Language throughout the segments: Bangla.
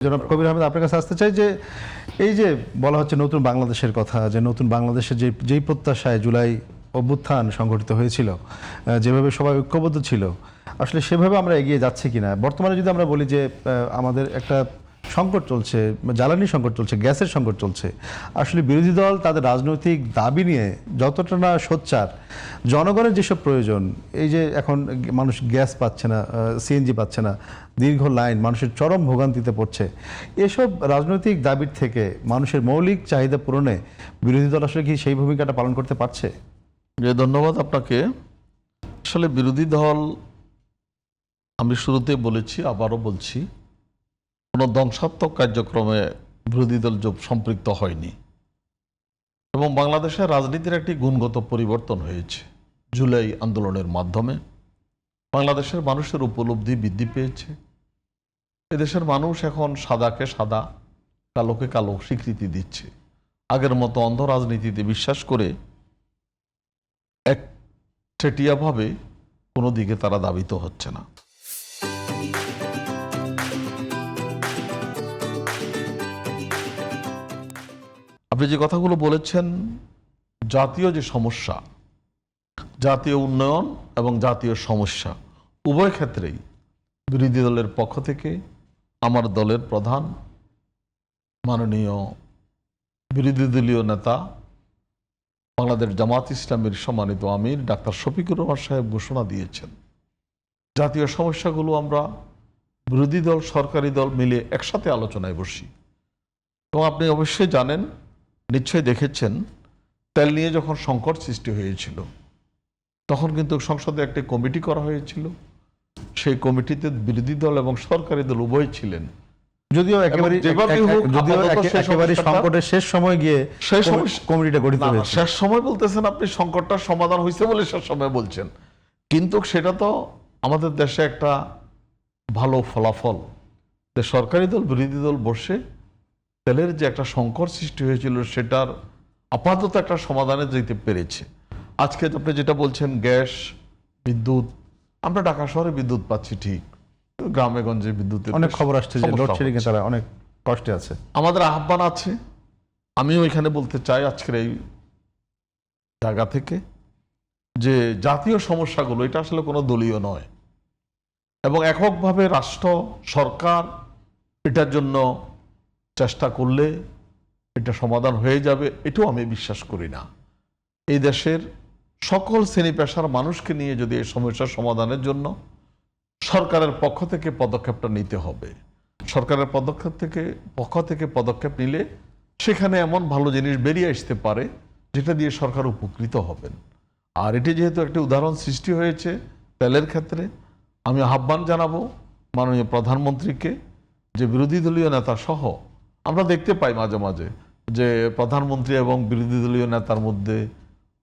জনাব কবির আহমেদ, আপনার কাছে আসতে চাই যে এই যে বলা হচ্ছে নতুন বাংলাদেশের কথা, যে নতুন বাংলাদেশের যেই প্রত্যাশায় জুলাই অভ্যুত্থান সংগঠিত হয়েছিল, যেভাবে সবাই ঐক্যবদ্ধ ছিল, আসলে সেভাবে আমরা এগিয়ে যাচ্ছি কিনা। বর্তমানে যদি আমরা বলি যে আমাদের একটা সংকট চলছে, জ্বালানি সংকট চলছে, গ্যাসের সংকট চলছে, আসলে বিরোধী দল তাদের রাজনৈতিক দাবি নিয়ে যতটা না সোচ্চার, জনগণের যেসব প্রয়োজন, এই যে এখন মানুষ গ্যাস পাচ্ছে না, সিএনজি পাচ্ছে না, দীর্ঘ লাইন, মানুষের চরম ভোগান্তিতে পড়ছে, এসব রাজনৈতিক দাবির থেকে মানুষের মৌলিক চাহিদা পূরণে বিরোধী দল আসলে কি সেই ভূমিকাটা পালন করতে পারছে? ধন্যবাদ আপনাকে। আসলে বিরোধী দল, আমি শুরুতে বলেছি, আবারও বলছি, কোনো ধ্বংসাত্মক কার্যক্রমে বিরোধী দল সম্পৃক্ত হয়নি এবং বাংলাদেশের রাজনীতির একটি গুণগত পরিবর্তন হয়েছে জুলাই আন্দোলনের মাধ্যমে। বাংলাদেশের মানুষের উপলব্ধি বৃদ্ধি পেয়েছে। এদেশের মানুষ এখন সাদাকে সাদা, কালোকে কালো স্বীকৃতি দিচ্ছে। আগের মতো অন্ধ রাজনীতিতে বিশ্বাস করে একচেটিয়াভাবে কোনো দিকে তারা দাবিত হচ্ছে না। আপনি যে কথাগুলো বলেছেন, জাতীয় যে সমস্যা, জাতীয় উন্নয়ন এবং জাতীয় সমস্যা, উভয় ক্ষেত্রেই বিরোধী দলের পক্ষ থেকে আমার দলের প্রধান মাননীয় বিরোধী দলীয় নেতা বাংলাদেশ জামাত ইসলামের সম্মানিত আমির ডাক্তার শফিকুর রহমান সাহেব ঘোষণা দিয়েছেন, জাতীয় সমস্যাগুলো আমরা বিরোধী দল সরকারি দল মিলে একসাথে আলোচনায় বসি। এবং আপনি অবশ্যই জানেন, নিশ্চয়ই দেখেছেন, তেল নিয়ে যখন সংকট সৃষ্টি হয়েছিল তখন কিন্তু সংসদে একটি কমিটি করা হয়েছিল। সেই কমিটিতে বিরোধী দল এবং সরকারি দল উভয় ছিলেন। যদিও একেবারে সংকটের শেষ সময় গিয়ে সেই কমিটিটা গঠিত হয়েছে। শেষ সময় বলতেছেন আপনি, সংকটটার সমাধান হয়েছে বলে শেষ সময় বলছেন, কিন্তু সেটা তো আমাদের দেশে একটা ভালো ফলাফল যে সরকারি দল বিরোধী দল বসে তেলের যে একটা সংকট সৃষ্টি হয়েছিল সেটার আপাতত একটা সমাধানে যেতে পেরেছে। আজকে আপনি যেটা বলছেন, গ্যাস, বিদ্যুৎ, আমরা ঢাকা শহরে বিদ্যুৎ পাচ্ছি ঠিক, গ্রামে গঞ্জে বিদ্যুতের অনেক খবর আসছে যে লোডশেডিং এ তারা অনেক কষ্টে আছে। আমাদের আহ্বান আছে, আমিও এখানে বলতে চাই আজকের এই জায়গা থেকে, যে জাতীয় সমস্যাগুলো এটা আসলে কোনো দলীয় নয় এবং এককভাবে রাষ্ট্র সরকার এটার জন্য চেষ্টা করলে এটা সমাধান হয়ে যাবে, এটাও আমি বিশ্বাস করি না। এই দেশের সকল শ্রেণী পেশার মানুষকে নিয়ে যদি এই সমস্যার সমাধানের জন্য সরকারের পক্ষ থেকে পদক্ষেপটা নিতে হবে। সরকারের পক্ষ থেকে পদক্ষেপ নিলে সেখানে এমন ভালো জিনিস বেরিয়ে আসতে পারে যেটা দিয়ে সরকার উপকৃত হবেন। আর এটি যেহেতু একটি উদাহরণ সৃষ্টি হয়েছে তেলের ক্ষেত্রে, আমি আহ্বান জানাবো মাননীয় প্রধানমন্ত্রীকে যে বিরোধী দলীয় নেতা সহ, আমরা দেখতে পাই মাঝে মাঝে যে প্রধানমন্ত্রী এবং বিরোধী দলীয় নেতার মধ্যে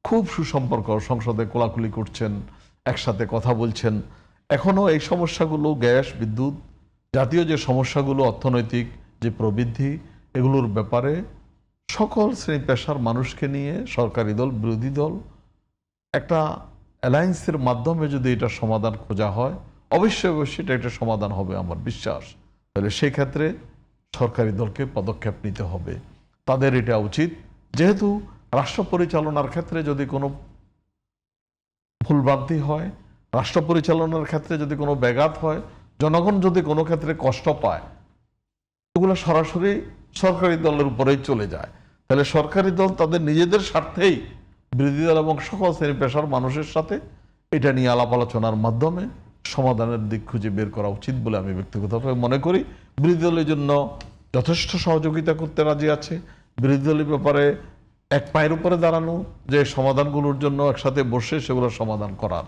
খুব সুসম্পর্ক, সংসদে কোলাকুলি করছেন, একসাথে কথা বলছেন। এখনও এই সমস্যাগুলো, গ্যাস, বিদ্যুৎ, জাতীয় যে সমস্যাগুলো, অর্থনৈতিক যে প্রবৃদ্ধি, এগুলোর ব্যাপারে সকল শ্রেণী পেশার মানুষকে নিয়ে সরকারি দল বিরোধী দল একটা অ্যালায়েন্সের মাধ্যমে যদি এটা সমাধান খোঁজা হয়, অবশ্যই এটা একটা সমাধান হবে আমার বিশ্বাস। তাহলে সেই ক্ষেত্রে সরকারি দলকে পদক্ষেপ নিতে হবে, তাদের এটা উচিত। যেহেতু রাষ্ট্র পরিচালনার ক্ষেত্রে যদি কোনো ভুলভ্রান্তি হয়, রাষ্ট্র পরিচালনার ক্ষেত্রে যদি কোনো ব্যাঘাত হয়, জনগণ যদি কোনো ক্ষেত্রে কষ্ট পায়, এগুলো সরাসরি সরকারি দলের উপরেই চলে যায়। তাহলে সরকারি দল তাদের নিজেদের স্বার্থেই বিরোধী দল এবং সকল শ্রেণী পেশার মানুষের সাথে এটা নিয়ে আলাপ আলোচনার মাধ্যমে সমাধানের দিক খুঁজে বের করা উচিত বলে আমি ব্যক্তিগতভাবে মনে করি। বিরোধী দলের জন্য যথেষ্ট সহযোগিতা করতে রাজি আছে। বিরোধী দলের ব্যাপারে এক পায়ের উপরে দাঁড়ানো, যে সমাধানগুলোর জন্য একসাথে বসে সেগুলো সমাধান করার।